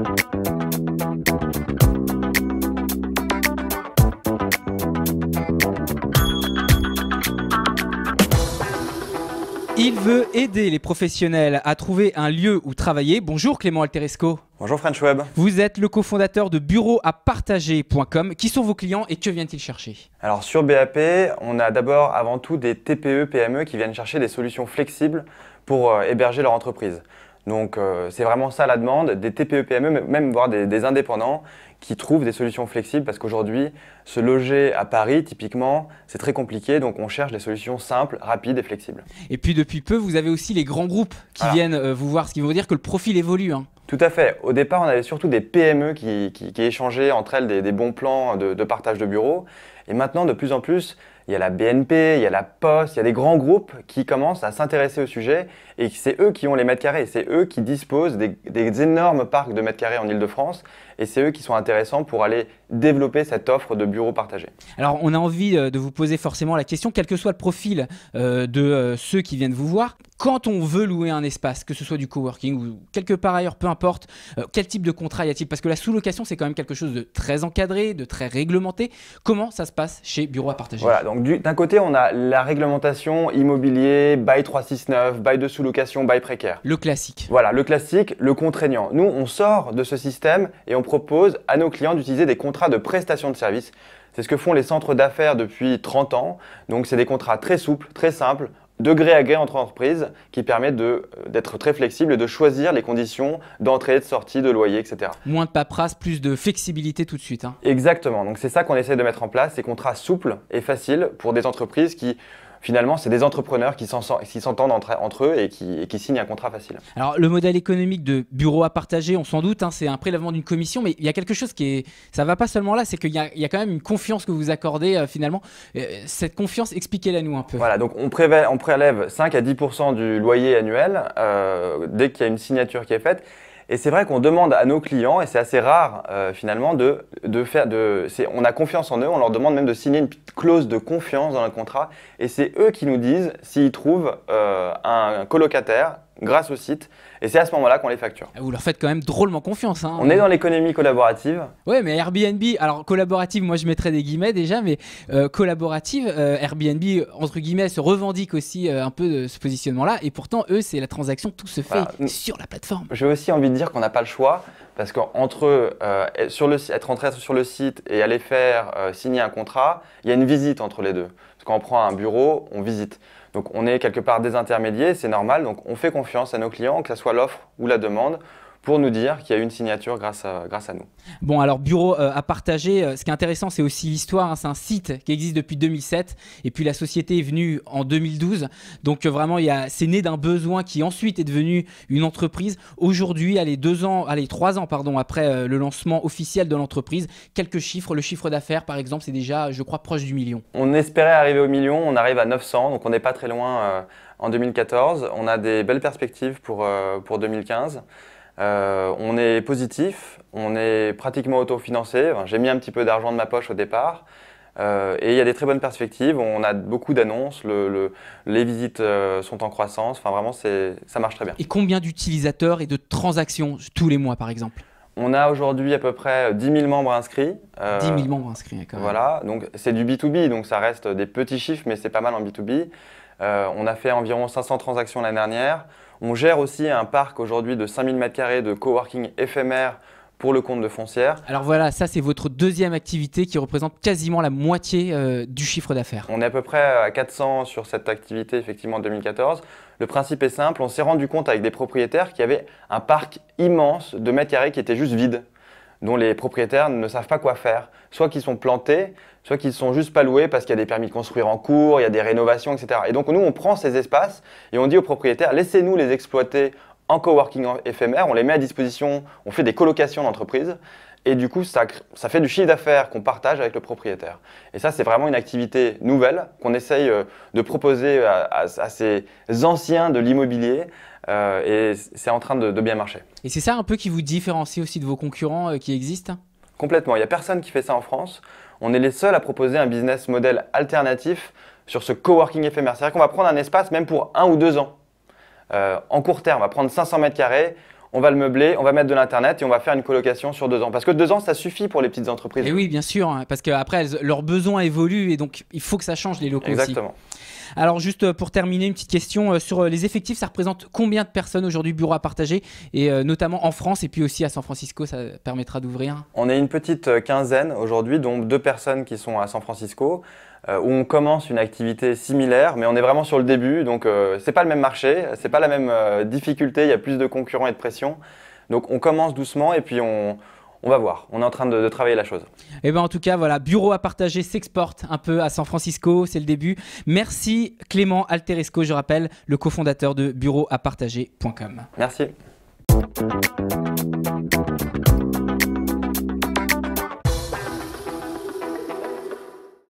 Il veut aider les professionnels à trouver un lieu où travailler. Bonjour Clément Alteresco. Bonjour French Web. Vous êtes le cofondateur de bureauapartager.com. Qui sont vos clients et que viennent-ils chercher? Alors sur BAP, on a d'abord avant tout des TPE, PME qui viennent chercher des solutions flexibles pour héberger leur entreprise. Donc c'est vraiment ça la demande, des TPE, PME, même voire des indépendants qui trouvent des solutions flexibles parce qu'aujourd'hui, se loger à Paris, typiquement, c'est très compliqué. Donc on cherche des solutions simples, rapides et flexibles. Et puis depuis peu, vous avez aussi les grands groupes qui viennent vous voir, ce qui veut dire que le profil évolue. Tout à fait. Au départ, on avait surtout des PME qui échangeaient entre elles des bons plans de partage de bureaux. Et maintenant, de plus en plus, il y a la BNP, il y a la Poste, il y a des grands groupes qui commencent à s'intéresser au sujet et c'est eux qui ont les mètres carrés, c'est eux qui disposent des énormes parcs de mètres carrés en Ile-de-France et c'est eux qui sont intéressants pour aller développer cette offre de bureaux partagés. Alors, on a envie de vous poser forcément la question, quel que soit le profil de ceux qui viennent vous voir, quand on veut louer un espace, que ce soit du coworking ou quelque part ailleurs, peu importe, quel type de contrat y a-t-il? Parce que la sous-location, c'est quand même quelque chose de très encadré, de très réglementé. Comment ça se passe chez Bureau à Partager? Voilà, donc d'un côté, on a la réglementation immobilier, bail 369, bail de sous-location, bail précaire. Le classique. Voilà, le classique, le contraignant. Nous, on sort de ce système et on propose à nos clients d'utiliser des contrats de prestation de services. C'est ce que font les centres d'affaires depuis 30 ans. Donc, c'est des contrats très souples, très simples, de gré à gré entre entreprises qui permettent d'être très flexibles et de choisir les conditions d'entrée, de sortie, de loyer, etc. Moins de paperasse, plus de flexibilité tout de suite. Exactement. Donc, c'est ça qu'on essaie de mettre en place, ces contrats souples et faciles pour des entreprises qui, finalement, c'est des entrepreneurs qui s'entendent entre eux et qui signent un contrat facile. Alors, le modèle économique de Bureau à Partager, on s'en doute, c'est un prélèvement d'une commission, mais il y a quelque chose ça ne va pas seulement là, c'est qu'il y a quand même une confiance que vous accordez finalement. Cette confiance, expliquez-la nous un peu. Voilà, donc on prélève 5 à 10% du loyer annuel dès qu'il y a une signature qui est faite. Et c'est vrai qu'on demande à nos clients, et c'est assez rare finalement, on a confiance en eux, on leur demande même de signer une petite clause de confiance dans le contrat. Et c'est eux qui nous disent s'ils trouvent un colocataire grâce au site. Et c'est à ce moment-là qu'on les facture. Vous leur faites quand même drôlement confiance. On est dans l'économie collaborative. Ouais, mais Airbnb, alors collaborative, moi je mettrais des guillemets déjà, mais collaborative, Airbnb, entre guillemets, se revendique aussi un peu de ce positionnement-là. Et pourtant, eux, c'est la transaction, tout se fait sur la plateforme. J'ai aussi envie de dire qu'on n'a pas le choix, parce qu'entre être entré sur le site et aller faire signer un contrat, il y a une visite entre les deux. Parce qu'on prend un bureau, on visite. Donc on est quelque part des intermédiaires, c'est normal. Donc on fait confiance à nos clients, que ce soit l'offre ou la demande, pour nous dire qu'il y a eu une signature grâce à nous. Bon, alors Bureau à Partager, ce qui est intéressant, c'est aussi l'histoire. C'est un site qui existe depuis 2007 et puis la société est venue en 2012. Donc vraiment, c'est né d'un besoin qui ensuite est devenu une entreprise. Aujourd'hui, 3 ans après le lancement officiel de l'entreprise, quelques chiffres. Le chiffre d'affaires, par exemple, c'est déjà, je crois, proche du million. On espérait arriver au million, on arrive à 900, donc on n'est pas très loin en 2014. On a des belles perspectives pour 2015. On est positif, on est pratiquement autofinancé. J'ai mis un petit peu d'argent de ma poche au départ et il y a des très bonnes perspectives. On a beaucoup d'annonces, les visites sont en croissance. Enfin, vraiment, ça marche très bien. Et combien d'utilisateurs et de transactions tous les mois, par exemple? On a aujourd'hui à peu près 10 000 membres inscrits. 10 000 membres inscrits, d'accord. Voilà, donc c'est du B2B, donc ça reste des petits chiffres, mais c'est pas mal en B2B. On a fait environ 500 transactions l'année dernière. On gère aussi un parc aujourd'hui de 5000 m² de coworking éphémère pour le compte de Foncière. Alors voilà, ça c'est votre deuxième activité qui représente quasiment la moitié du chiffre d'affaires. On est à peu près à 400 sur cette activité effectivement en 2014. Le principe est simple, on s'est rendu compte avec des propriétaires qui avaient un parc immense de mètres carrés qui était juste vide, dont les propriétaires ne savent pas quoi faire. Soit qu'ils sont plantés, soit qu'ils ne sont juste pas loués parce qu'il y a des permis de construire en cours, il y a des rénovations, etc. Et donc nous, on prend ces espaces et on dit aux propriétaires, laissez-nous les exploiter en coworking éphémère, on les met à disposition, on fait des colocations d'entreprise. Et du coup, ça fait du chiffre d'affaires qu'on partage avec le propriétaire. Et ça, c'est vraiment une activité nouvelle qu'on essaye de proposer à ces anciens de l'immobilier. Et c'est en train de bien marcher. Et c'est ça un peu qui vous différencie aussi de vos concurrents qui existent? Complètement. Il n'y a personne qui fait ça en France. On est les seuls à proposer un business model alternatif sur ce coworking éphémère. C'est-à-dire qu'on va prendre un espace même pour 1 ou 2 ans. En court terme, on va prendre 500 m². on va le meubler, on va mettre de l'internet et on va faire une colocation sur 2 ans. Parce que 2 ans, ça suffit pour les petites entreprises. Et oui, bien sûr, hein, parce qu'après, leurs besoins évoluent et donc il faut que ça change les locaux aussi. Exactement. Alors juste pour terminer, une petite question sur les effectifs, ça représente combien de personnes aujourd'hui bureau à partager et notamment en France et puis aussi à San Francisco, ça permettra d'ouvrir? On est une petite quinzaine aujourd'hui, dont 2 personnes qui sont à San Francisco, où on commence une activité similaire, mais on est vraiment sur le début, donc c'est pas le même marché, c'est pas la même difficulté, il y a plus de concurrents et de pression. Donc on commence doucement et puis on va voir, on est en train de travailler la chose. Et ben en tout cas, voilà, bureau à partager s'exporte un peu à San Francisco, c'est le début. Merci Clément Alteresco, je rappelle, le cofondateur de bureauapartager.com. Merci.